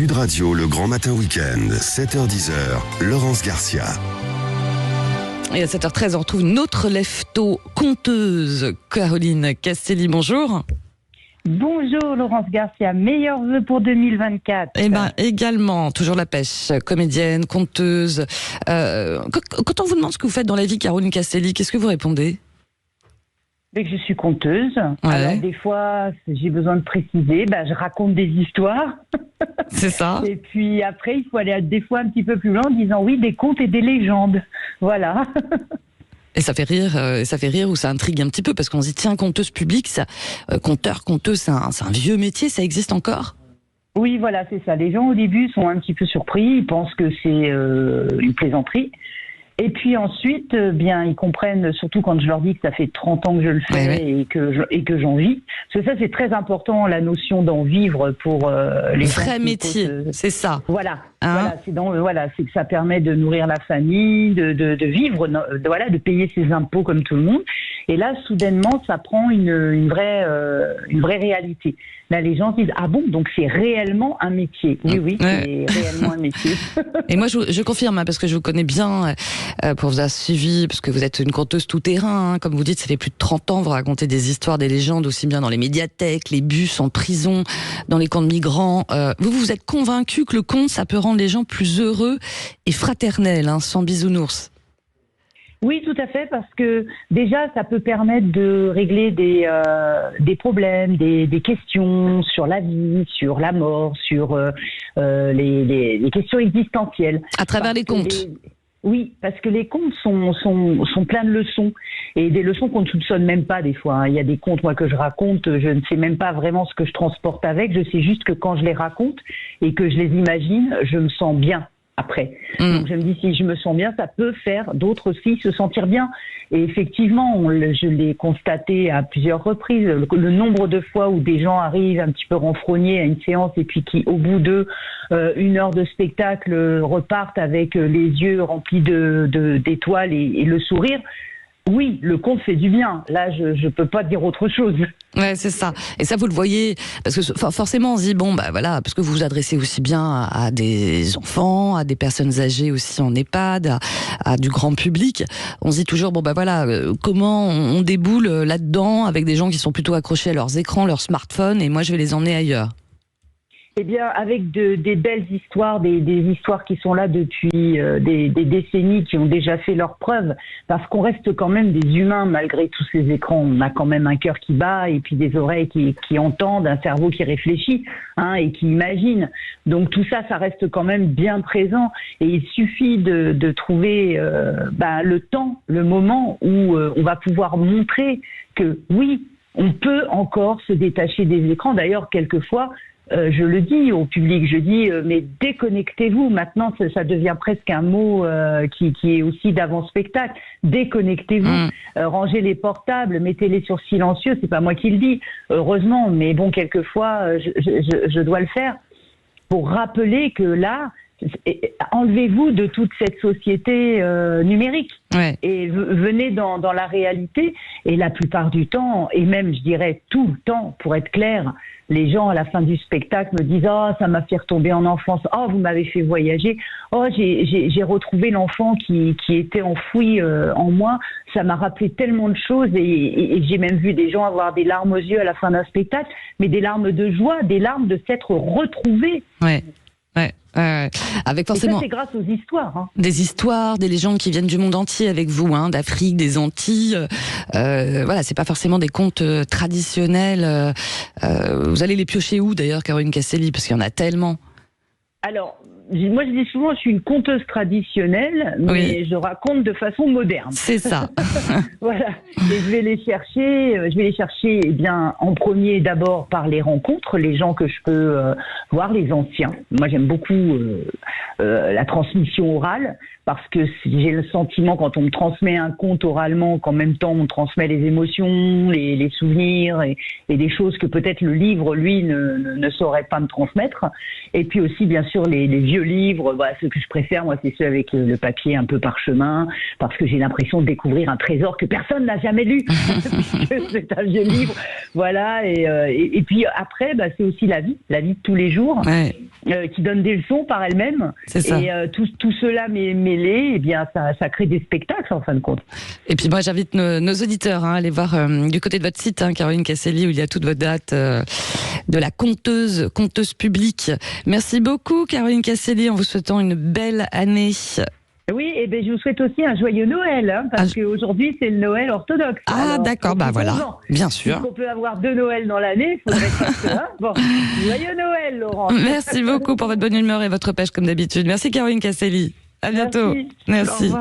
Sud Radio, le Grand Matin Week-end, 7h-10h, Laurence Garcia. Et à 7h13, on retrouve notre lève-tôt conteuse, Caroline Castelli. Bonjour. Bonjour Laurence Garcia, meilleurs vœux pour 2024. Eh bien, également, toujours la pêche, comédienne, conteuse. Quand on vous demande ce que vous faites dans la vie, Caroline Castelli, qu'est-ce que vous répondez ? Dès que je suis conteuse, ouais. Alors des fois, j'ai besoin de préciser, je raconte des histoires. C'est ça. Et puis après, il faut aller des fois un petit peu plus loin en disant oui, des contes et des légendes. Voilà. Et ça fait rire ou ça intrigue un petit peu parce qu'on se dit tiens, conteuse publique, ça, conteuse, c'est un vieux métier, ça existe encore ? Oui, voilà, c'est ça. Les gens au début sont un petit peu surpris, ils pensent que c'est une plaisanterie. Et puis ensuite, ils comprennent, surtout quand je leur dis que ça fait 30 ans que je le fais ouais. et que j'en vis. Parce que ça, c'est très important, la notion d'en vivre pour les vrai métier, c'est ça. Voilà. C'est que ça permet de nourrir la famille, de vivre, de payer ses impôts comme tout le monde. Et là, soudainement, ça prend une vraie réalité. Là, les gens disent ah bon, donc c'est réellement un métier. Oui, ouais. C'est réellement un métier. Et moi, je confirme parce que je vous connais bien, pour vous avoir suivi, parce que vous êtes une conteuse tout terrain, comme vous dites, ça fait plus de 30 ans, vous racontez des histoires, des légendes aussi bien dans les médiathèques, les bus, en prison, dans les camps de migrants. Vous êtes convaincu que le conte, ça peut rendre les gens plus heureux et fraternels, sans bisounours. Oui, tout à fait, parce que déjà, ça peut permettre de régler des problèmes, des questions sur la vie, sur la mort, sur les questions existentielles. À travers les contes. Oui, parce que les contes sont pleins de leçons, et des leçons qu'on ne soupçonne même pas des fois. Il y a des contes, moi, que je raconte, je ne sais même pas vraiment ce que je transporte avec, je sais juste que quand je les raconte et que je les imagine, je me sens bien. Après. Donc je me dis, si je me sens bien, ça peut faire d'autres aussi se sentir bien. Et effectivement, je l'ai constaté à plusieurs reprises, le nombre de fois où des gens arrivent un petit peu renfrognés à une séance et puis qui, au bout de 1 heure de spectacle, repartent avec les yeux remplis d'étoiles et le sourire. Oui, le conte fait du bien. Là, je peux pas dire autre chose. Ouais, c'est ça. Et ça, vous le voyez, parce que forcément, on se dit parce que vous vous adressez aussi bien à des enfants, à des personnes âgées aussi en EHPAD, à du grand public. On se dit toujours, comment on déboule là-dedans avec des gens qui sont plutôt accrochés à leurs écrans, leurs smartphones, et moi, je vais les emmener ailleurs. Eh bien, avec des belles histoires, des histoires qui sont là depuis des décennies, qui ont déjà fait leurs preuves, parce qu'on reste quand même des humains malgré tous ces écrans. On a quand même un cœur qui bat et puis des oreilles qui entendent, un cerveau qui réfléchit et qui imagine. Donc tout ça, ça reste quand même bien présent. Et il suffit de trouver le temps, le moment où on va pouvoir montrer que oui, on peut encore se détacher des écrans. D'ailleurs, quelquefois, je le dis au public, je dis mais déconnectez-vous. Maintenant, ça devient presque un mot qui est aussi d'avant-spectacle. Déconnectez-vous, rangez les portables, mettez-les sur silencieux. C'est pas moi qui le dis, heureusement, mais bon, quelquefois, je dois le faire pour rappeler que là, enlevez-vous de toute cette société numérique et venez dans la réalité. Et la plupart du temps, et même je dirais tout le temps, pour être clair, les gens à la fin du spectacle me disent « Oh, ça m'a fait retomber en enfance. Oh, vous m'avez fait voyager. Oh, j'ai retrouvé l'enfant qui était enfoui en moi. Ça m'a rappelé tellement de choses. » Et j'ai même vu des gens avoir des larmes aux yeux à la fin d'un spectacle, mais des larmes de joie, des larmes de s'être retrouvés. Avec forcément. Et ça, c'est grâce aux histoires. Des histoires, des légendes qui viennent du monde entier avec vous, d'Afrique, des Antilles. C'est pas forcément des contes traditionnels. Vous allez les piocher où d'ailleurs, Caroline Castelli, parce qu'il y en a tellement. Alors, moi je dis souvent, je suis une conteuse traditionnelle, mais je raconte de façon moderne. C'est ça. Voilà. Et je vais les chercher, en premier d'abord par les rencontres, les gens que je peux voir, les anciens. Moi j'aime beaucoup la transmission orale, parce que j'ai le sentiment, quand on me transmet un conte oralement, qu'en même temps on transmet les émotions, les souvenirs et des choses que peut-être le livre, lui, ne saurait pas me transmettre. Et puis aussi, bien sûr, les vieux livres, voilà, ceux que je préfère, moi, c'est ceux avec le papier un peu parchemin, parce que j'ai l'impression de découvrir un trésor que personne n'a jamais lu, puisque c'est un vieux livre. Voilà, et puis après, c'est aussi la vie de tous les jours, qui donne des leçons par elle-même. C'est ça. Et tout cela mêlé, eh bien, ça crée des spectacles, en fin de compte. Et puis moi, j'invite nos auditeurs à aller voir du côté de votre site, Caroline Casselli, où il y a toutes vos dates de la conteuse publique. Merci beaucoup, Caroline Casselli, en vous souhaitant une belle année. Oui, et je vous souhaite aussi un joyeux Noël, parce qu'aujourd'hui, c'est le Noël orthodoxe. Ah, alors, d'accord, voilà, bien sûr. On peut avoir 2 Noëls dans l'année, il faudrait que ça. Bon, joyeux Noël, Laurent. Merci beaucoup pour votre bonne humeur et votre pêche, comme d'habitude. Merci, Caroline Casselli. À bientôt. Merci. Au revoir.